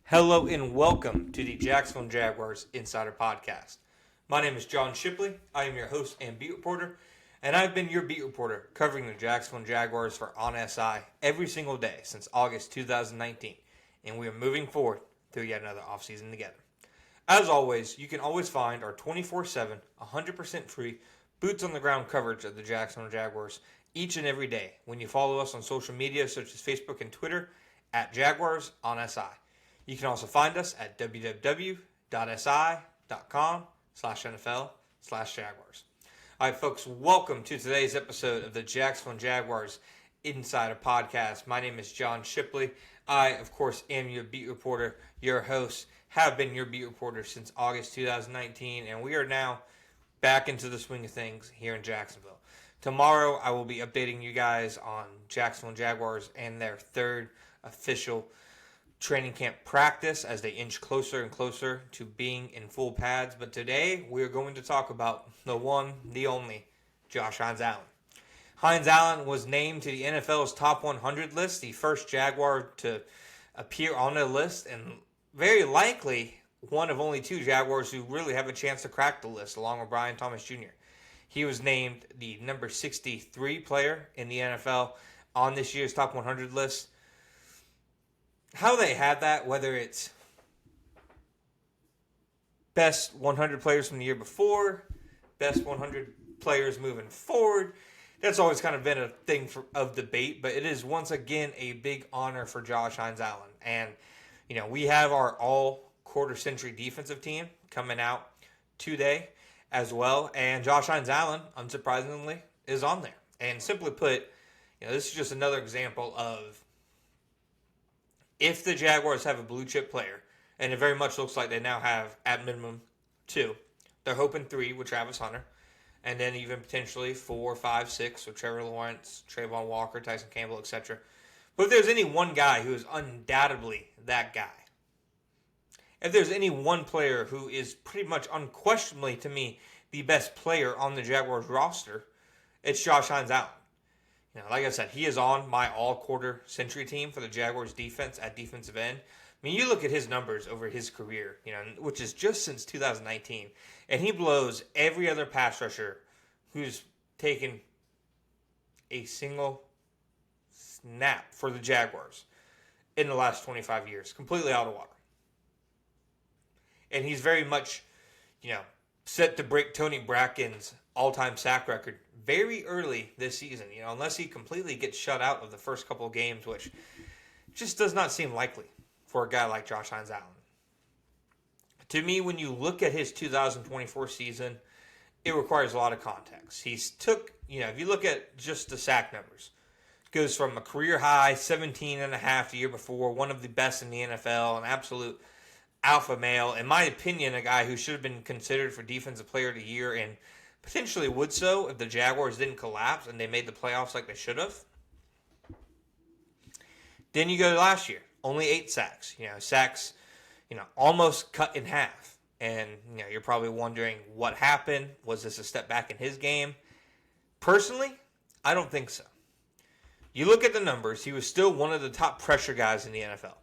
Hello and welcome to the Jacksonville Jaguars Insider Podcast. My name is John Shipley. I am your host and beat reporter, and I've been your beat reporter covering the Jacksonville Jaguars for On SI every single day since August 2019, and we are moving forward through yet another offseason together. As always, you can always find our 24/7, 100% free, boots-on-the-ground coverage of the Jacksonville Jaguars each and every day when you follow us on social media such as Facebook and Twitter at Jaguars on SI. You can also find us at www.si.com/NFL/Jaguars. All right, folks, welcome to today's episode of the Jacksonville Jaguars Insider Podcast. My name is John Shipley. I, of course, am your beat reporter, your host, have been your beat reporter since August 2019, and we are now back into the swing of things here in Jacksonville. Tomorrow, I will be updating you guys on Jacksonville Jaguars and their third official training camp practice as they inch closer and closer to being in full pads. But today, we're going to talk about the one, the only, Josh Hines-Allen. Hines-Allen was named to the NFL's top 100 list, the first Jaguar to appear on the list, and very likely one of only two Jaguars who really have a chance to crack the list, along with Brian Thomas Jr. He was named the number 63 player in the NFL on this year's top 100 list. How they had that, whether it's best 100 players from the year before, best 100 players moving forward, that's always kind of been a thing of debate, but it is once again a big honor for Josh Hines-Allen. And, we have our all-quarter century defensive team coming out today as well, and Josh Hines-Allen, unsurprisingly, is on there. And simply put, this is just another example of if the Jaguars have a blue-chip player, and it very much looks like they now have, at minimum, two. They're hoping three with Travis Hunter, and then even potentially 4, 5, 6 with Trevor Lawrence, Trayvon Walker, Tyson Campbell, etc. But if there's any one guy who is undoubtedly that guy, if there's any one player who is pretty much unquestionably, to me, the best player on the Jaguars roster, it's Josh Hines-Allen. Like I said, he is on my all-quarter century team for the Jaguars defense at defensive end. I mean, you look at his numbers over his career, which is just since 2019, and he blows every other pass rusher who's taken a single snap for the Jaguars in the last 25 years, completely out of water. And he's very much, set to break Tony Bracken's all-time sack record very early this season, unless he completely gets shut out of the first couple of games, which just does not seem likely for a guy like Josh Hines-Allen. To me, when you look at his 2024 season, it requires a lot of context. He's took, if you look at just the sack numbers, goes from a career high 17 and a half the year before, one of the best in the NFL, an absolute alpha male. In my opinion, a guy who should have been considered for Defensive Player of the Year and potentially would so if the Jaguars didn't collapse and they made the playoffs like they should have. Then you go to last year, only 8 sacks. Sacks, almost cut in half. And, you're probably wondering what happened. Was this a step back in his game? Personally, I don't think so. You look at the numbers, he was still one of the top pressure guys in the NFL.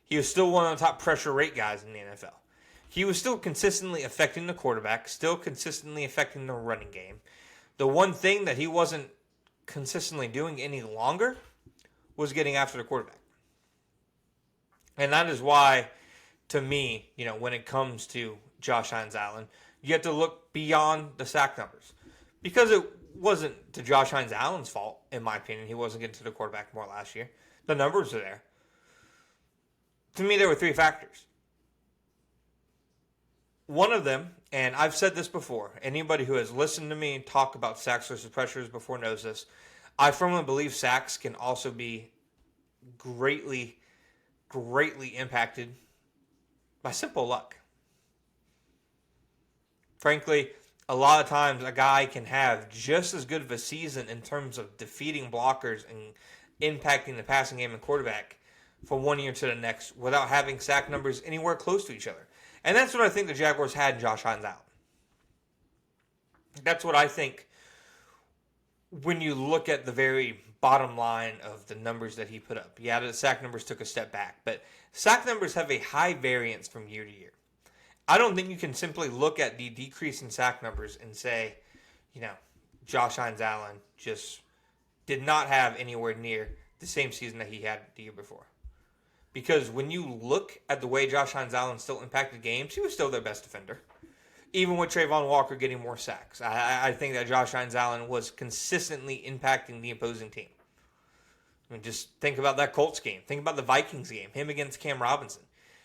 He was still one of the top pressure rate guys in the NFL. He was still consistently affecting the quarterback, still consistently affecting the running game. The one thing that he wasn't consistently doing any longer was getting after the quarterback. And that is why, to me, when it comes to Josh Hines-Allen, you have to look beyond the sack numbers. Because it wasn't to Josh Hines-Allen's fault, in my opinion. He wasn't getting to the quarterback more last year. The numbers are there. To me, there were 3 factors. One of them, and I've said this before, anybody who has listened to me talk about sacks versus pressures before knows this, I firmly believe sacks can also be greatly impacted by simple luck. Frankly, a lot of times a guy can have just as good of a season in terms of defeating blockers and impacting the passing game and quarterback from one year to the next without having sack numbers anywhere close to each other. And that's what I think the Jaguars had in Josh Hines-Allen. That's what I think when you look at the very bottom line of the numbers that he put up. Yeah, the sack numbers took a step back, but sack numbers have a high variance from year to year. I don't think you can simply look at the decrease in sack numbers and say, Josh Hines-Allen just did not have anywhere near the same season that he had the year before. Because when you look at the way Josh Hines-Allen still impacted games, he was still their best defender. Even with Trayvon Walker getting more sacks. I think that Josh Hines-Allen was consistently impacting the opposing team. I mean, just think about that Colts game. Think about the Vikings game. Him against Cam Robinson.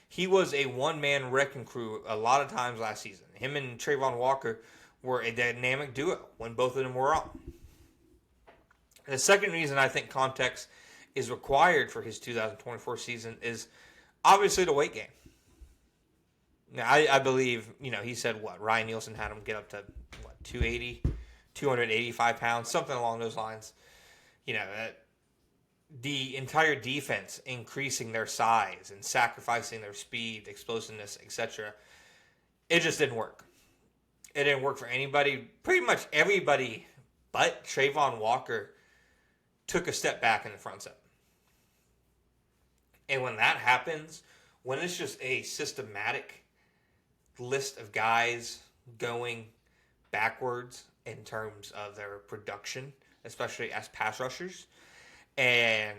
He was a one-man wrecking crew a lot of times last season. Him and Trayvon Walker were a dynamic duo when both of them were on. The second reason I think context is required for his 2024 season is obviously the weight gain. Now, I believe, he said Ryan Nielsen had him get up to 280, 285 pounds, something along those lines. The entire defense increasing their size and sacrificing their speed, explosiveness, etc. It just didn't work. It didn't work for anybody. Pretty much everybody but Trayvon Walker took a step back in the front set. And when that happens, when it's just a systematic list of guys going backwards in terms of their production, especially as pass rushers, and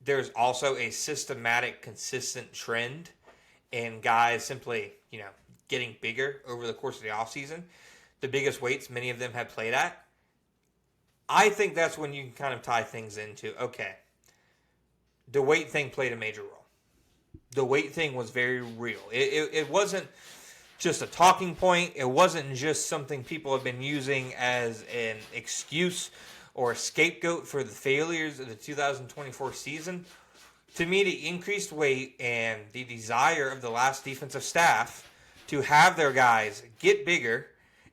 there's also a systematic, consistent trend in guys simply, getting bigger over the course of the offseason, the biggest weights many of them have played at, I think that's when you can kind of tie things into, okay, the weight thing played a major role. The weight thing was very real. It wasn't just a talking point. It wasn't just something people have been using as an excuse or a scapegoat for the failures of the 2024 season. To me, the increased weight and the desire of the last defensive staff to have their guys get bigger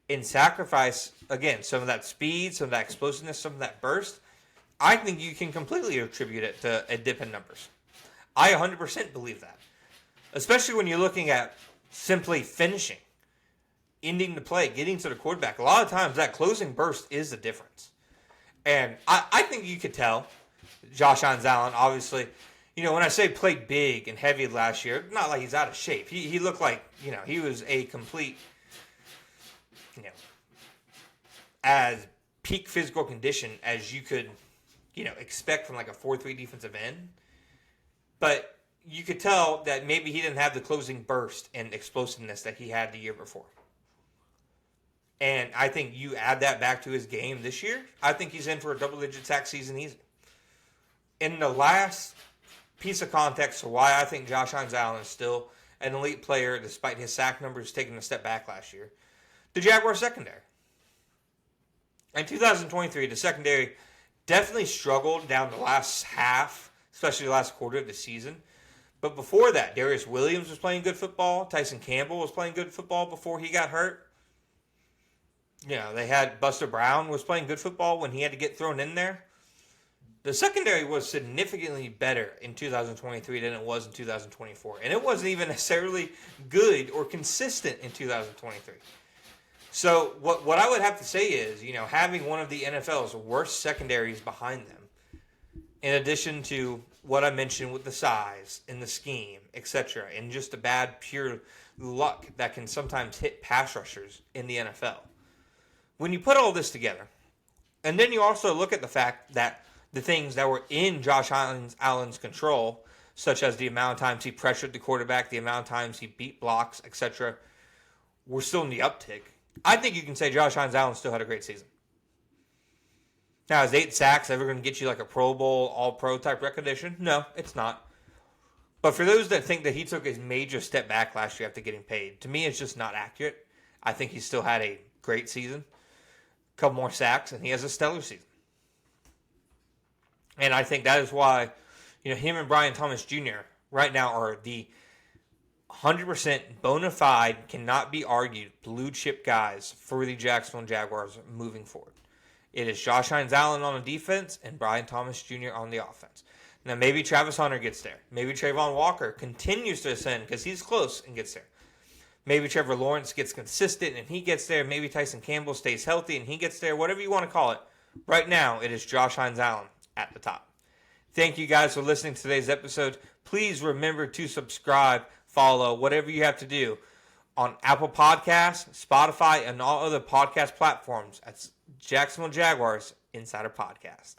and sacrifice, again, some of that speed, some of that explosiveness, some of that burst, I think you can completely attribute it to a dip in numbers. I 100% believe that. Especially when you're looking at simply finishing, ending the play, getting to the quarterback. A lot of times that closing burst is the difference. And I think you could tell Josh Hines-Allen, obviously, when I say played big and heavy last year, not like he's out of shape. He looked like, he was a complete, as peak physical condition as you could, expect from like a 4-3 defensive end. But you could tell that maybe he didn't have the closing burst and explosiveness that he had the year before. And I think you add that back to his game this year, I think he's in for a double-digit sack season easy. In the last piece of context for why I think Josh Hines-Allen is still an elite player despite his sack numbers taking a step back last year, the Jaguars secondary. In 2023, the secondary definitely struggled down the last half, especially the last quarter of the season. But before that, Darius Williams was playing good football. Tyson Campbell was playing good football before he got hurt. They had Buster Brown was playing good football when he had to get thrown in there. The secondary was significantly better in 2023 than it was in 2024. And it wasn't even necessarily good or consistent in 2023. So what I would have to say is, having one of the NFL's worst secondaries behind them, in addition to what I mentioned with the size and the scheme, etc., and just the bad pure luck that can sometimes hit pass rushers in the NFL. When you put all this together, and then you also look at the fact that the things that were in Josh Allen's control, such as the amount of times he pressured the quarterback, the amount of times he beat blocks, etc., were still in the uptick, I think you can say Josh Hines-Allen still had a great season. Now, is 8 sacks ever going to get you like a Pro Bowl, All-Pro type recognition? No, it's not. But for those that think that he took a major step back last year after getting paid, to me it's just not accurate. I think he still had a great season, a couple more sacks, and he has a stellar season. And I think that is why, him and Brian Thomas Jr. right now are the 100% bona fide, cannot be argued, blue chip guys for the Jacksonville Jaguars moving forward. It is Josh Hines-Allen on the defense and Brian Thomas Jr. on the offense. Now, maybe Travis Hunter gets there. Maybe Trayvon Walker continues to ascend because he's close and gets there. Maybe Trevor Lawrence gets consistent and he gets there. Maybe Tyson Campbell stays healthy and he gets there. Whatever you want to call it. Right now, it is Josh Hines-Allen at the top. Thank you guys for listening to today's episode. Please remember to subscribe, follow, whatever you have to do on Apple Podcasts, Spotify, and all other podcast platforms. That's Jacksonville Jaguars Insider Podcast.